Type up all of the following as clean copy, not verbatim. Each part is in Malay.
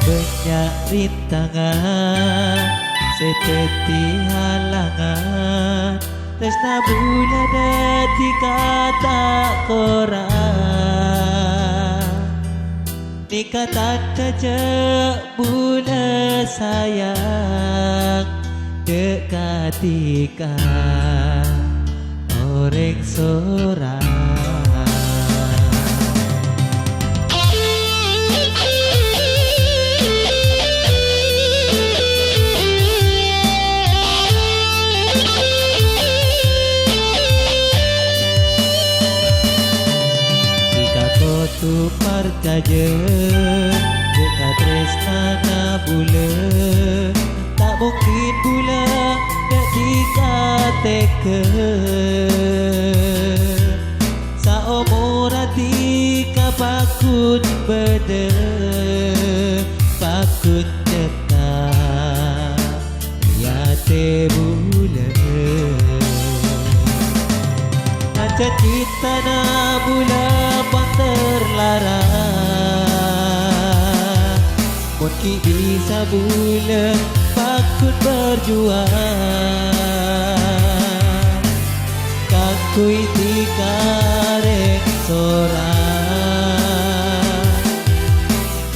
banyak rintangan, seperti halangan. Tresna bula dadi kata korang, nikatan kejak bula sayang, dekatika orang sorang. Tu percaya dekat tresna na bula, tak mungkin bula dak dikatakan. Saumur hati kapakun beda, pakun dekat ya te bula. Aja kita na bula terlarang, mungkin bisa bulan pakut berjuang. Kakui tikarek sorang,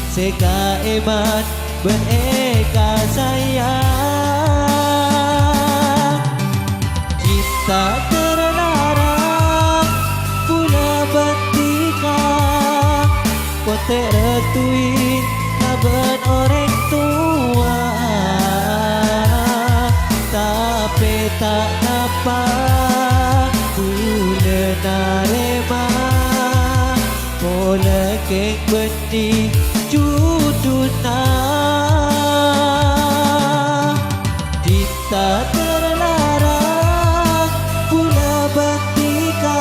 seka eman bereka sayang. Cinta terlarang pula bentika, pote retui kaban orang tua. Tapi tak dapat pula narema, pola kek benih juduna. Kita terlarang pula bentika,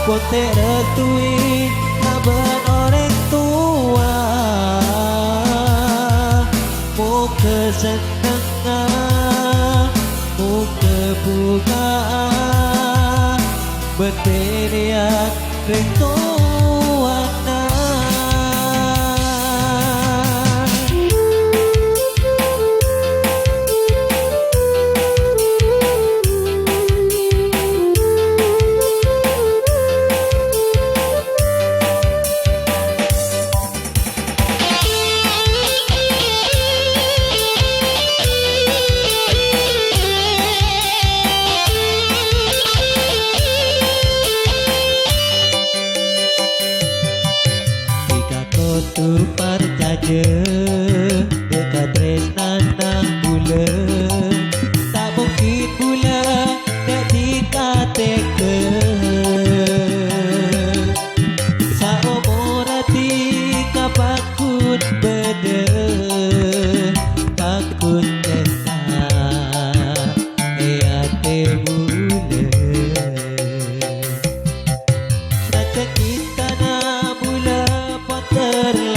pote retui kaban orang tua. Mau kesenangan, mau kebukaan, berteriak rentuan. Tu percaya dekat tresna nang bula, tak mungkin bula dak dikatakan. Saumur hati kapakut beda, takut dekat te bula. Saja kita na bula terlarang,